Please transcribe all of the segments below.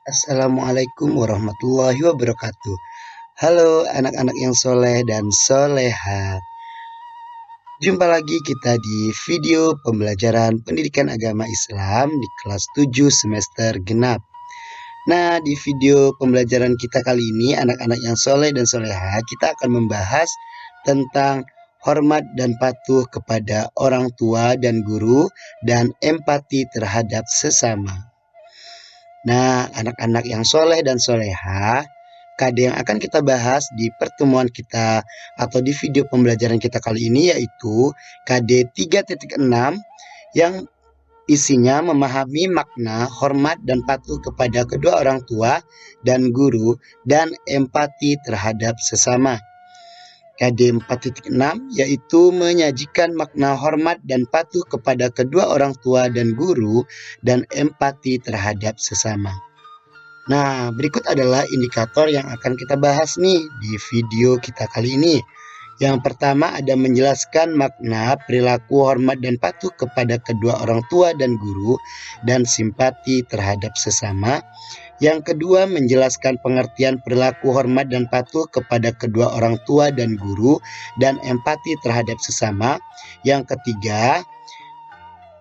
Assalamualaikum warahmatullahi wabarakatuh. Halo anak-anak yang soleh dan soleha. Jumpa lagi kita di video pembelajaran pendidikan agama Islam di kelas 7 semester genap. Nah, di video pembelajaran kita kali ini, anak-anak yang soleh dan soleha, kita akan membahas tentang hormat dan patuh kepada orang tua dan guru dan empati terhadap sesama. Nah, anak-anak yang soleh dan soleha, KD yang akan kita bahas di pertemuan kita atau di video pembelajaran kita kali ini yaitu KD 3.6 yang isinya memahami makna hormat dan patuh kepada kedua orang tua dan guru dan empati terhadap sesama. KD 4.6 yaitu menyajikan makna hormat dan patuh kepada kedua orang tua dan guru dan empati terhadap sesama. Nah, berikut adalah indikator yang akan kita bahas nih di video kita kali ini. Yang pertama ada menjelaskan makna perilaku hormat dan patuh kepada kedua orang tua dan guru dan simpati terhadap sesama. Yang kedua menjelaskan pengertian perilaku hormat dan patuh kepada kedua orang tua dan guru dan empati terhadap sesama. Yang ketiga,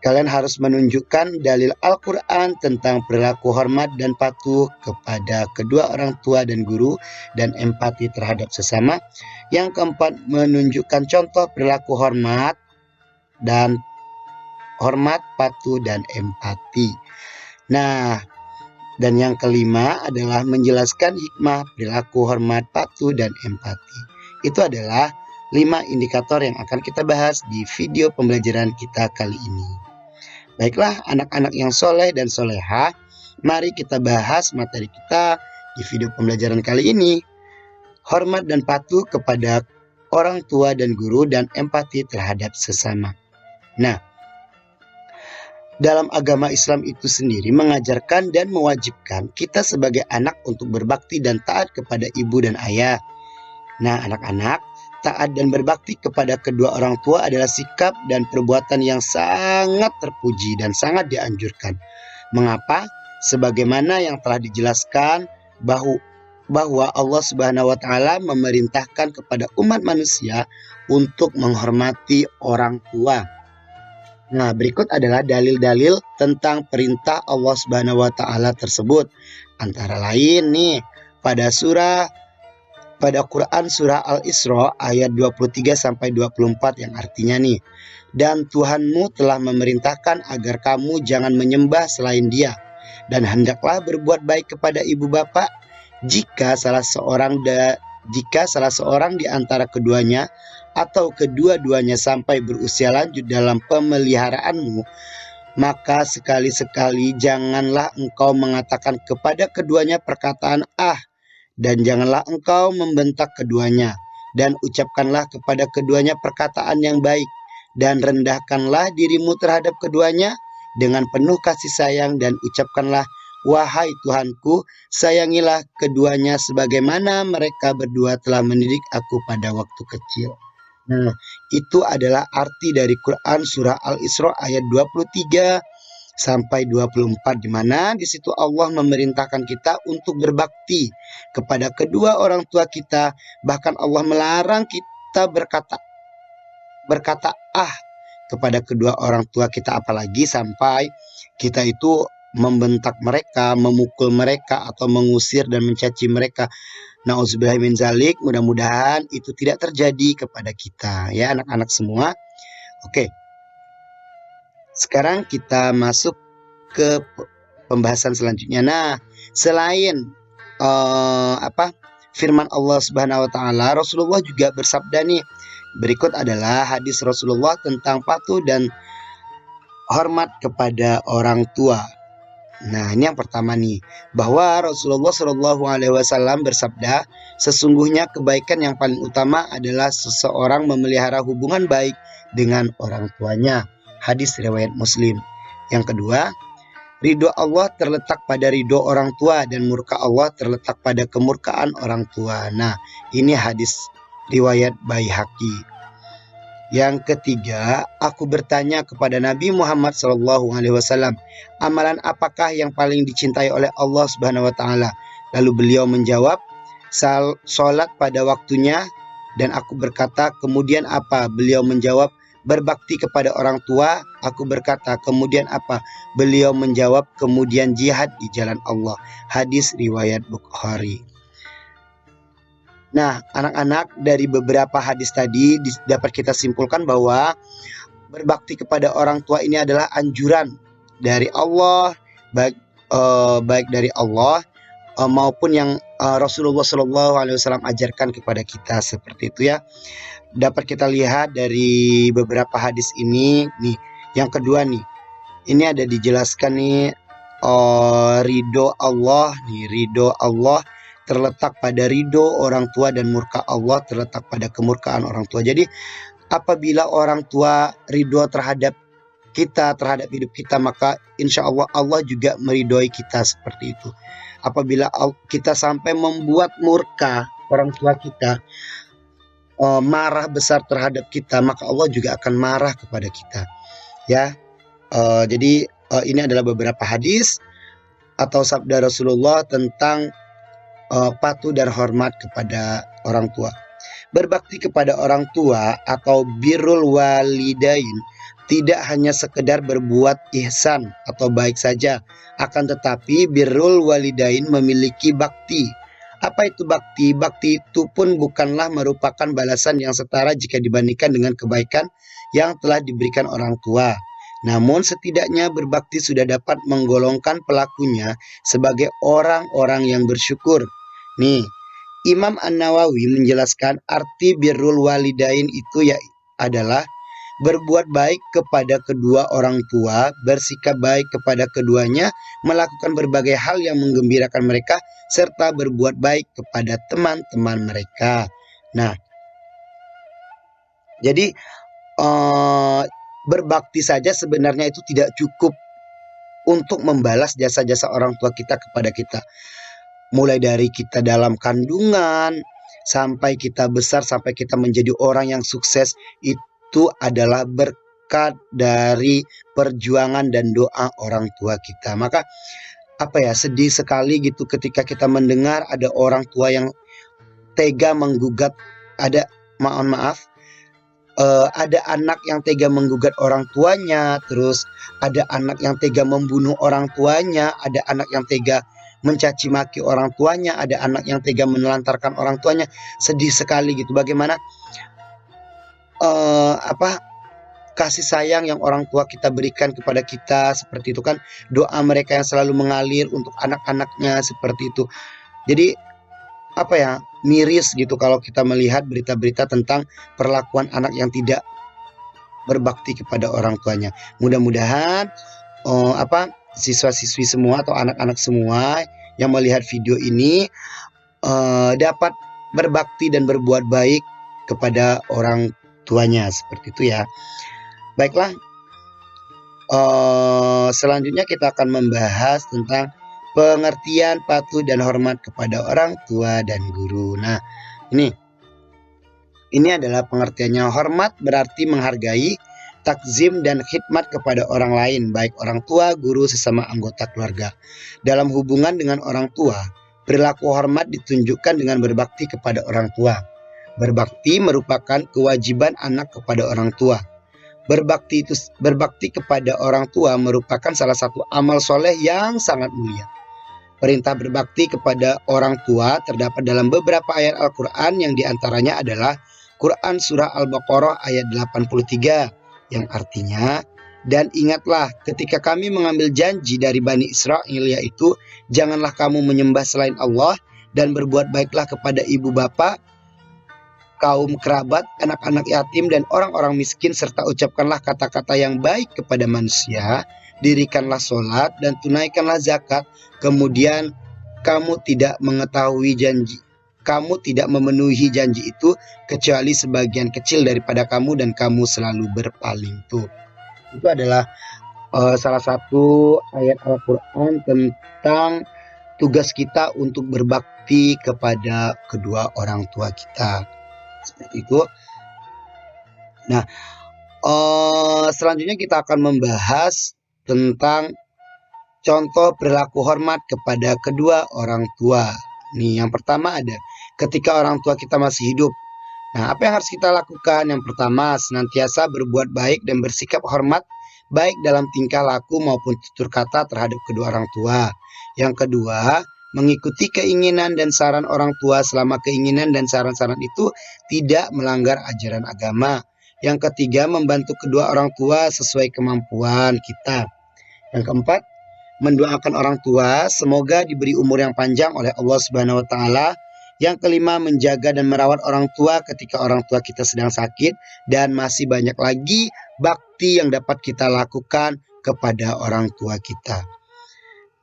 kalian harus menunjukkan dalil Al-Quran tentang perilaku hormat dan patuh kepada kedua orang tua dan guru dan empati terhadap sesama. Yang keempat, menunjukkan contoh perilaku hormat, patuh, dan empati. Nah, dan yang kelima adalah menjelaskan hikmah perilaku hormat, patuh, dan empati. Itu adalah 5 indikator yang akan kita bahas di video pembelajaran kita kali ini. Baiklah anak-anak yang soleh dan soleha, mari kita bahas materi kita di video pembelajaran kali ini. Hormat dan patuh kepada orang tua dan guru dan empati terhadap sesama. Nah, dalam agama Islam itu sendiri mengajarkan dan mewajibkan kita sebagai anak untuk berbakti dan taat kepada ibu dan ayah. Nah, anak-anak, taat dan berbakti kepada kedua orang tua adalah sikap dan perbuatan yang sangat terpuji dan sangat dianjurkan. Mengapa? Sebagaimana yang telah dijelaskan bahwa Allah Subhanahu wa Ta'ala memerintahkan kepada umat manusia untuk menghormati orang tua. Nah, berikut adalah dalil-dalil tentang perintah Allah Subhanahu wa Ta'ala tersebut. Antara lain nih, pada Quran surah Al-Isra ayat 23 sampai 24 yang artinya nih, dan Tuhanmu telah memerintahkan agar kamu jangan menyembah selain Dia, dan hendaklah berbuat baik kepada ibu bapak jika salah seorang di antara keduanya atau kedua-duanya sampai berusia lanjut dalam pemeliharaanmu, maka sekali-sekali janganlah engkau mengatakan kepada keduanya perkataan "ah", dan janganlah engkau membentak keduanya, dan ucapkanlah kepada keduanya perkataan yang baik, dan rendahkanlah dirimu terhadap keduanya dengan penuh kasih sayang, dan ucapkanlah, "Wahai Tuhanku, sayangilah keduanya sebagaimana mereka berdua telah mendidik aku pada waktu kecil." Nah, itu adalah arti dari Quran surah Al-Isra ayat 23 sampai 24, di mana di situ Allah memerintahkan kita untuk berbakti kepada kedua orang tua kita. Bahkan Allah melarang kita berkata "ah" kepada kedua orang tua kita, apalagi sampai kita itu membentak mereka, memukul mereka, atau mengusir dan mencaci mereka. Nauzubillahi min zalik. Mudah-mudahan itu tidak terjadi kepada kita ya anak-anak semua. Oke. Sekarang kita masuk ke pembahasan selanjutnya. Nah, selain firman Allah Subhanahu wa Ta'ala, Rasulullah juga bersabda nih. Berikut adalah hadis Rasulullah tentang patuh dan hormat kepada orang tua. Nah, ini yang pertama nih, bahwa Rasulullah Shallallahu Alaihi Wasallam bersabda, sesungguhnya kebaikan yang paling utama adalah seseorang memelihara hubungan baik dengan orang tuanya. Hadis riwayat Muslim. Yang kedua, ridho Allah terletak pada ridho orang tua dan murka Allah terletak pada kemurkaan orang tua. Nah, ini hadis riwayat Baihaqi. Yang ketiga, aku bertanya kepada Nabi Muhammad SAW, amalan apakah yang paling dicintai oleh Allah Subhanahu wa taala? Lalu beliau menjawab, salat pada waktunya. Dan aku berkata, kemudian apa? Beliau menjawab, berbakti kepada orang tua. Aku berkata, kemudian apa? Beliau menjawab, kemudian jihad di jalan Allah. Hadis riwayat Bukhari. Nah, anak-anak, dari beberapa hadis tadi dapat kita simpulkan bahwa berbakti kepada orang tua ini adalah anjuran dari Allah, baik dari Allah maupun yang Rasulullah SAW ajarkan kepada kita, seperti itu ya. Dapat kita lihat dari beberapa hadis ini nih. Yang kedua nih, ini ada dijelaskan nih, ridho Allah nih, ridho Allah terletak pada ridho orang tua dan murka Allah terletak pada kemurkaan orang tua. Jadi apabila orang tua ridho terhadap kita, terhadap hidup kita, maka insya Allah Allah juga meridhoi kita, seperti itu. Apabila kita sampai membuat murka orang tua kita, marah besar terhadap kita, maka Allah juga akan marah kepada kita ya. Jadi ini adalah beberapa hadis atau sabda Rasulullah tentang patuh dan hormat kepada orang tua. Berbakti kepada orang tua atau birrul walidain tidak hanya sekedar berbuat ihsan atau baik saja, akan tetapi birrul walidain memiliki bakti. Apa itu bakti? Bakti itu pun bukanlah merupakan balasan yang setara jika dibandingkan dengan kebaikan yang telah diberikan orang tua. Namun setidaknya berbakti sudah dapat menggolongkan pelakunya sebagai orang-orang yang bersyukur. Nih, Imam An-Nawawi menjelaskan arti birrul walidain itu adalah berbuat baik kepada kedua orang tua, bersikap baik kepada keduanya, melakukan berbagai hal yang menggembirakan mereka, serta berbuat baik kepada teman-teman mereka. Nah, jadi berbakti saja sebenarnya itu tidak cukup untuk membalas jasa-jasa orang tua kita kepada kita. Mulai dari kita dalam kandungan, sampai kita besar, sampai kita menjadi orang yang sukses, itu adalah berkat dari perjuangan dan doa orang tua kita. Maka sedih sekali gitu ketika kita mendengar ada orang tua yang tega menggugat, ada anak yang tega menggugat orang tuanya, terus ada anak yang tega membunuh orang tuanya, ada anak yang tega mencaci maki orang tuanya, ada anak yang tega menelantarkan orang tuanya. Sedih sekali gitu bagaimana kasih sayang yang orang tua kita berikan kepada kita, seperti itu kan, doa mereka yang selalu mengalir untuk anak-anaknya, seperti itu. Jadi miris gitu kalau kita melihat berita-berita tentang perlakuan anak yang tidak berbakti kepada orang tuanya. Mudah-mudahan siswa-siswi semua atau anak-anak semua yang melihat video ini dapat berbakti dan berbuat baik kepada orang tuanya, seperti itu ya. Baiklah, selanjutnya kita akan membahas tentang pengertian patuh dan hormat kepada orang tua dan guru. Nah, ini adalah pengertiannya. Hormat berarti menghargai, takzim dan khidmat kepada orang lain, baik orang tua, guru, sesama anggota keluarga. Dalam hubungan dengan orang tua, perilaku hormat ditunjukkan dengan berbakti kepada orang tua. Berbakti merupakan kewajiban anak kepada orang tua. Berbakti kepada orang tua merupakan salah satu amal soleh yang sangat mulia. Perintah berbakti kepada orang tua terdapat dalam beberapa ayat Al-Quran, yang diantaranya adalah Quran Surah Al-Baqarah ayat 83, yang artinya, dan ingatlah ketika kami mengambil janji dari Bani Israel, yaitu janganlah kamu menyembah selain Allah, dan berbuat baiklah kepada ibu bapa, kaum kerabat, anak-anak yatim, dan orang-orang miskin, serta ucapkanlah kata-kata yang baik kepada manusia, dirikanlah sholat dan tunaikanlah zakat. Kemudian kamu tidak memenuhi janji itu kecuali sebagian kecil daripada kamu, dan kamu selalu berpaling. Itu adalah salah satu ayat Al-Quran tentang tugas kita untuk berbakti kepada kedua orang tua kita, seperti itu. Nah, selanjutnya kita akan membahas tentang contoh perilaku hormat kepada kedua orang tua. Nih, yang pertama ada ketika orang tua kita masih hidup. Nah, apa yang harus kita lakukan? Yang pertama, senantiasa berbuat baik dan bersikap hormat baik dalam tingkah laku maupun tutur kata terhadap kedua orang tua. Yang kedua, mengikuti keinginan dan saran orang tua selama keinginan dan saran-saran itu tidak melanggar ajaran agama. Yang ketiga, membantu kedua orang tua sesuai kemampuan kita. Yang keempat, mendoakan orang tua semoga diberi umur yang panjang oleh Allah Subhanahu wa taala. Yang kelima, menjaga dan merawat orang tua ketika orang tua kita sedang sakit, dan masih banyak lagi bakti yang dapat kita lakukan kepada orang tua kita.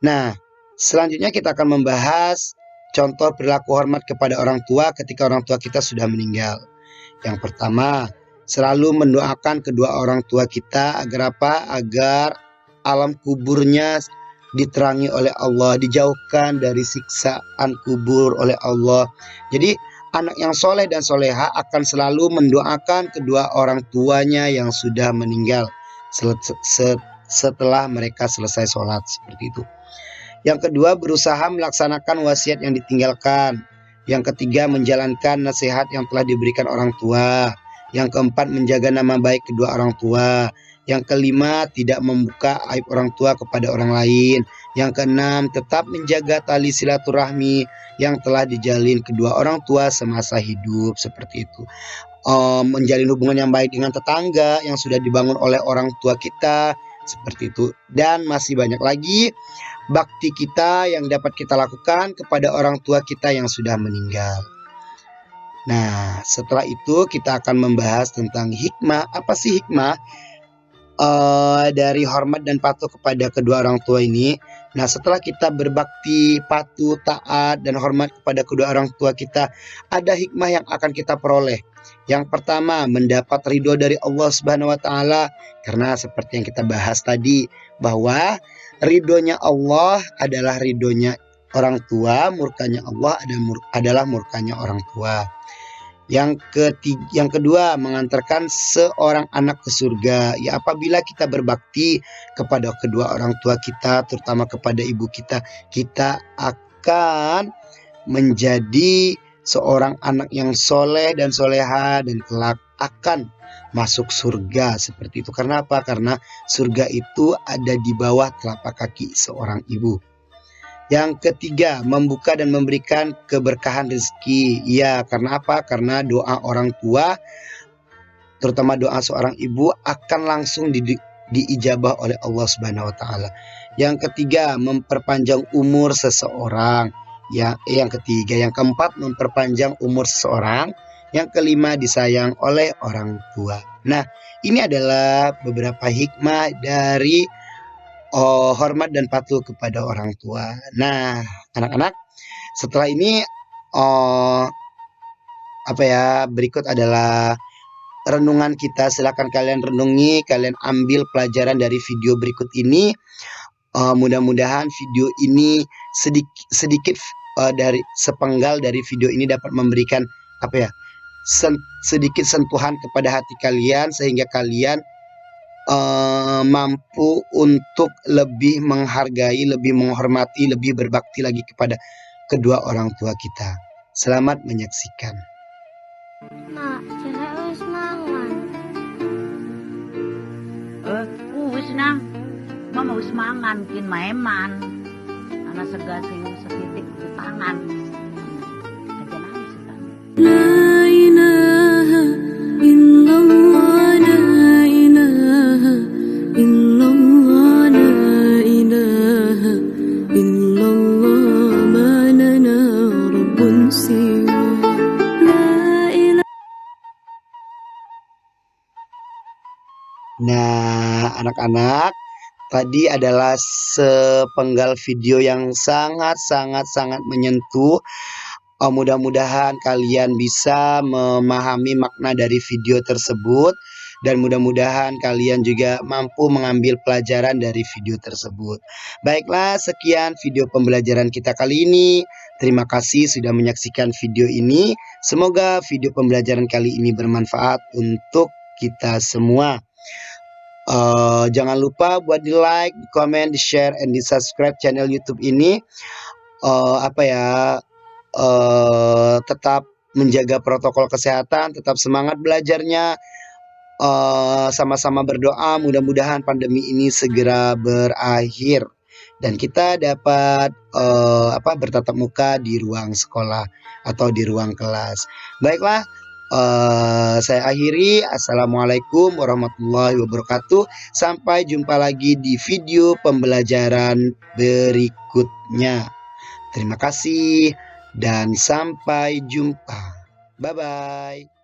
Nah, selanjutnya kita akan membahas contoh perilaku hormat kepada orang tua ketika orang tua kita sudah meninggal. Yang pertama, selalu mendoakan kedua orang tua kita agar apa? Agar alam kuburnya diterangi oleh Allah, dijauhkan dari siksaan kubur oleh Allah. Jadi anak yang soleh dan soleha akan selalu mendoakan kedua orang tuanya yang sudah meninggal setelah mereka selesai sholat, seperti itu. Yang kedua, berusaha melaksanakan wasiat yang ditinggalkan. Yang ketiga, menjalankan nasihat yang telah diberikan orang tua. Yang keempat, menjaga nama baik kedua orang tua. Yang kelima, tidak membuka aib orang tua kepada orang lain. Yang keenam, tetap menjaga tali silaturahmi yang telah dijalin kedua orang tua semasa hidup, seperti itu. Menjalin hubungan yang baik dengan tetangga yang sudah dibangun oleh orang tua kita, seperti itu. Dan masih banyak lagi bakti kita yang dapat kita lakukan kepada orang tua kita yang sudah meninggal. Nah, setelah itu kita akan membahas tentang hikmah. Apa sih hikmah dari hormat dan patuh kepada kedua orang tua ini? Nah, setelah kita berbakti, patuh, taat, dan hormat kepada kedua orang tua kita, ada hikmah yang akan kita peroleh. Yang pertama, mendapat ridho dari Allah Subhanahu wa taala, karena seperti yang kita bahas tadi, bahwa ridhonya Allah adalah ridhonya orang tua, murkanya Allah adalah murkanya orang tua. Yang kedua, mengantarkan seorang anak ke surga. Ya, apabila kita berbakti kepada kedua orang tua kita, terutama kepada ibu kita, kita akan menjadi seorang anak yang soleh dan soleha, dan kelak akan masuk surga, seperti itu. Karena apa? Karena surga itu ada di bawah telapak kaki seorang ibu. Yang ketiga, membuka dan memberikan keberkahan rezeki. Ya, karena apa? Karena doa orang tua, terutama doa seorang ibu, akan langsung diijabah oleh Allah Subhanahu wa taala. Yang ketiga, memperpanjang umur seseorang. Ya, yang ketiga, yang keempat, memperpanjang umur seseorang. Yang kelima, disayang oleh orang tua. Nah, ini adalah beberapa hikmah dari hormat dan patuh kepada orang tua. Nah, anak-anak, setelah ini berikut adalah renungan kita. Silakan kalian renungi, kalian ambil pelajaran dari video berikut ini. Mudah-mudahan video ini sedikit dari sepenggal dari video ini dapat memberikan sedikit sentuhan kepada hati kalian, sehingga kalian mampu untuk lebih menghargai, lebih menghormati, lebih berbakti lagi kepada kedua orang tua kita. Selamat menyaksikan. Mak, cewek wis mangan. Wis nang. Mama wis mangan kin maeman. Ana sega sing setitik di tangan. Aja nangis kan. La ilaha illallah, la ilaha illallah, la ilaha illallah, ma lana rabbun siwa. Nah, anak-anak, tadi adalah sepenggal video yang sangat menyentuh. Mudah-mudahan kalian bisa memahami makna dari video tersebut, dan mudah-mudahan kalian juga mampu mengambil pelajaran dari video tersebut. Baiklah, sekian video pembelajaran kita kali ini. Terima kasih sudah menyaksikan video ini. Semoga video pembelajaran kali ini bermanfaat untuk kita semua. Jangan lupa buat di like, di komen, di share, and di subscribe channel YouTube ini. Tetap menjaga protokol kesehatan, tetap semangat belajarnya. Sama-sama berdoa mudah-mudahan pandemi ini segera berakhir dan kita dapat bertatap muka di ruang sekolah atau di ruang kelas. Baiklah, saya akhiri. Assalamualaikum warahmatullahi wabarakatuh. Sampai jumpa lagi di video pembelajaran berikutnya. Terima kasih dan sampai jumpa. Bye-bye.